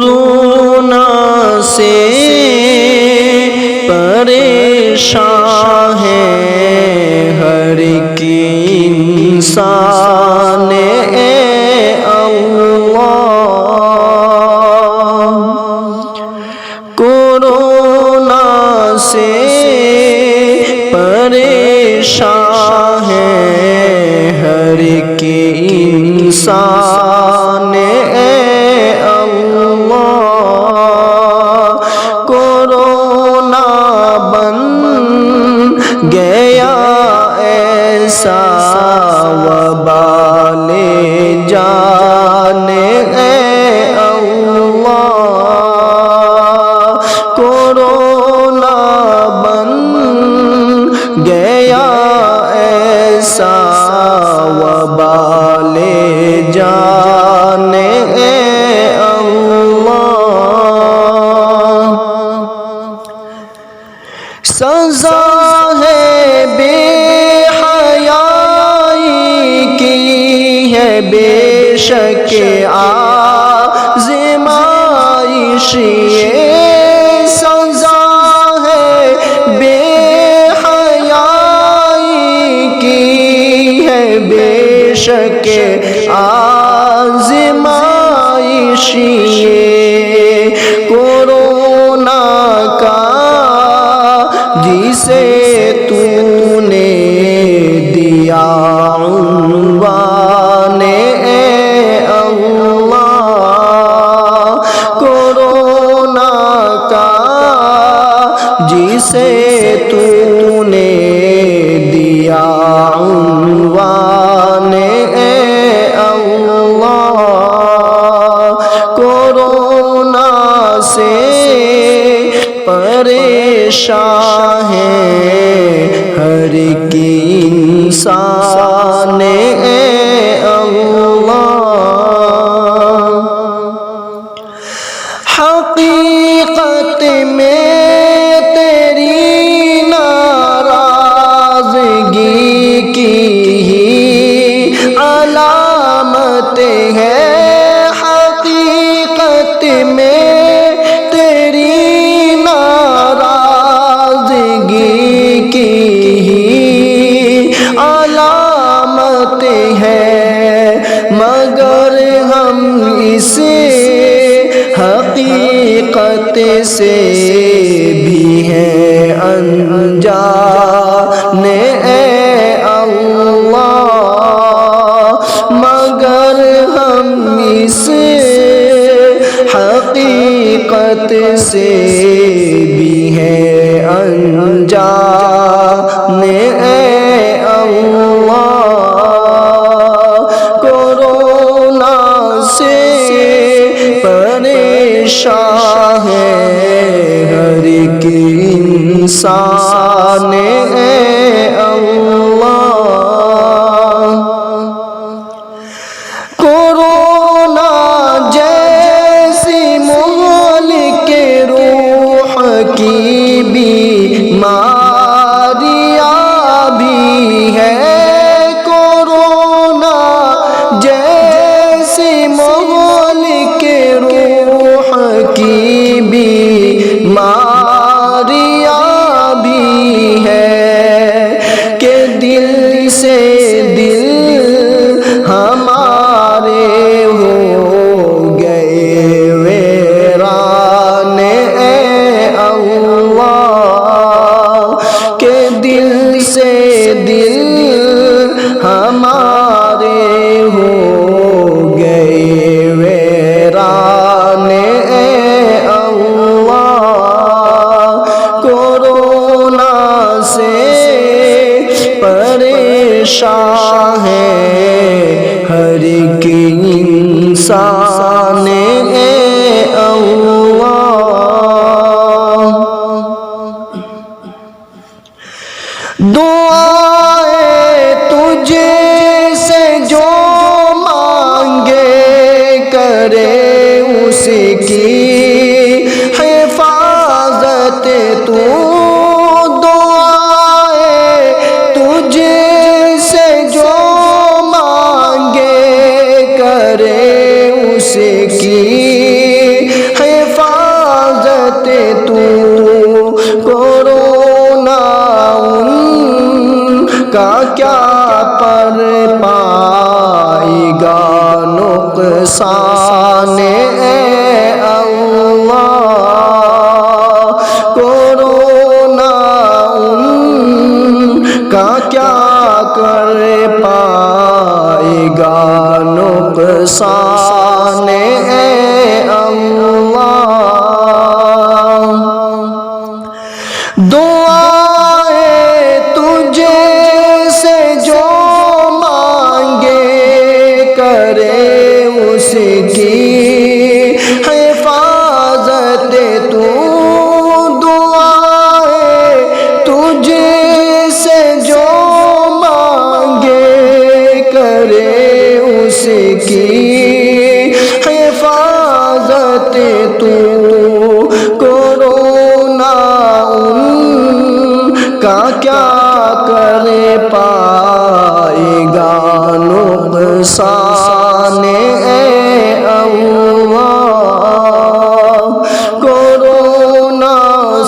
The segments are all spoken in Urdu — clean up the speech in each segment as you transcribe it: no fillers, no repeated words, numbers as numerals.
کورونا سے پریشان ہے ہر ایک انسان اے اللہ، کورونا سے پریشان ہے ہر ایک انسان اے اللہ، کورونا بن گیا ایسا وبال جان اے اللہ، کورونا بن گیا ایسا وبال جان اے اللہ، سزا ہے بے حیائی کی ہے بے شک آزمائش یہ، سزا ہے بے حیائی کی ہے بے شک آزمائش یہ، کورونا کا جسے تو نے دیا عنوان اے اللہ، کورونا کا جسے تو نے دیا عنوان اے اللہ، کورونا سے پریشان ہے ہر ایک انسان اے اللہ، حقیقت میں تیری ناراضگی کی ہی علامت ہے، حقیقت میں تیری ناراضگی کی ہی علامت ہے، مگر ہم اس حقیقت سے بھی ہیں انجان اے اللہ، مگر ہم اس حقیقت سے بھی ہیں انجان اے اللہ، کورونا سے پریشان ہے ہر ایک انسان اے اللہ، کورونا جیسی مہلک روح کی بیماریاں بھی ہے، کورونا جیسی مہلک روح کی بیماریاں بھی ہے، کہ دل سے دل ہمارے ہو گئے ویران اے اللہ، کہ دل سے دل ہمارے ہو گئے ویران اے اللہ، کورونا سے پریشان ہے ہر ایک انسان اے اللہ، دعائیں تجھے سے جو مانگے کرے اس کی حفاظت تو، دعائیں تجھے سے جو مانگے کرے اس کی نقصان اے اللہ، کورونا ان کا کیا کر پائے گا نقصان اے اللہ۔ دعائیں تجھے سے جو مانگے کرے اس کی حفاظت تو، دعائیں تجھے سے جو مانگے کرے اس کی حفاظت تو، کورونا ان کا کیا کر پائے گا نقصان اے اللہ۔ کورونا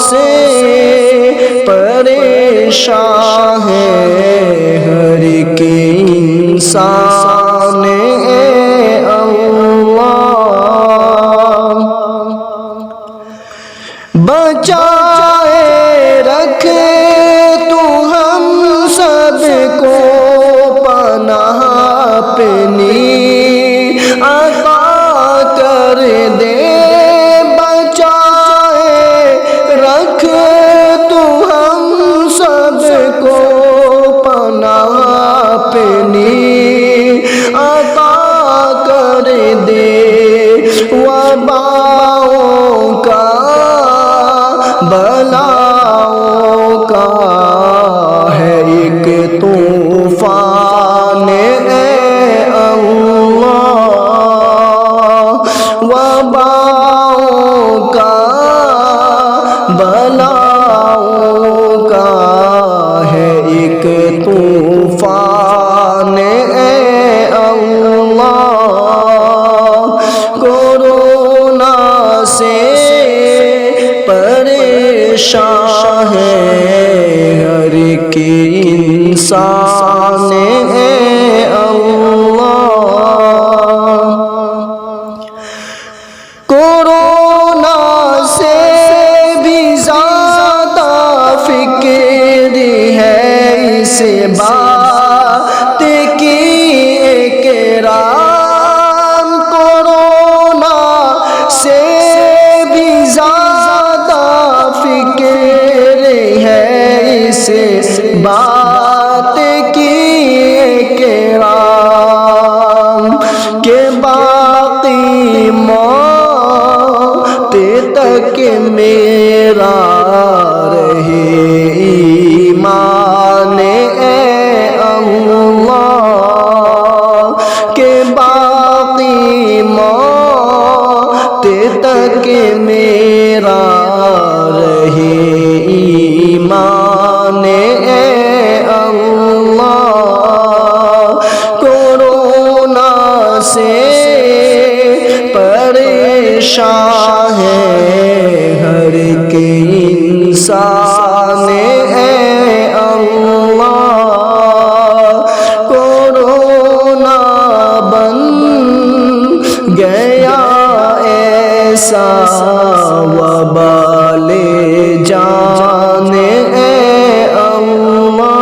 سے پریشان ہے ہر ایک انسان اے اللہ۔ بچائے رکھے تو ہم سب کو پناہ اپنی عطا کر دے، بچائے رکھ تو ہم سب کو پناہ اپنی عطا کر دے، وباؤں کا بلاؤں کا ہے ایک طوفان اے اللہ، وباؤں کا بلاؤں کا ہے ایک طوفان اے اللہ۔ کورونا سے پریشان ہے ہر ایک انسان اے اللہ۔ کورونا سے بھی زیادہ فکر ہے اس بات کی اکرام، کورونا سے بھی زیادہ فکر ہے اس بات کی اکرام، کہ باقی موت تک میرا رہے ایمان اے اللہ، کہ باقی موت تک میرا رہے ایمان اے اللہ۔ کورونا سے پریشان ہے ہر ایک انسان اے اللہ۔ کورونا بن گیا ایسا وبال جان اے اللہ،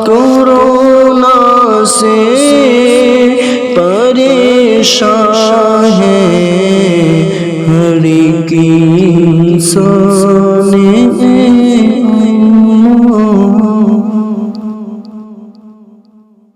کورونا سے پریشان ہے ہر ایک انسان۔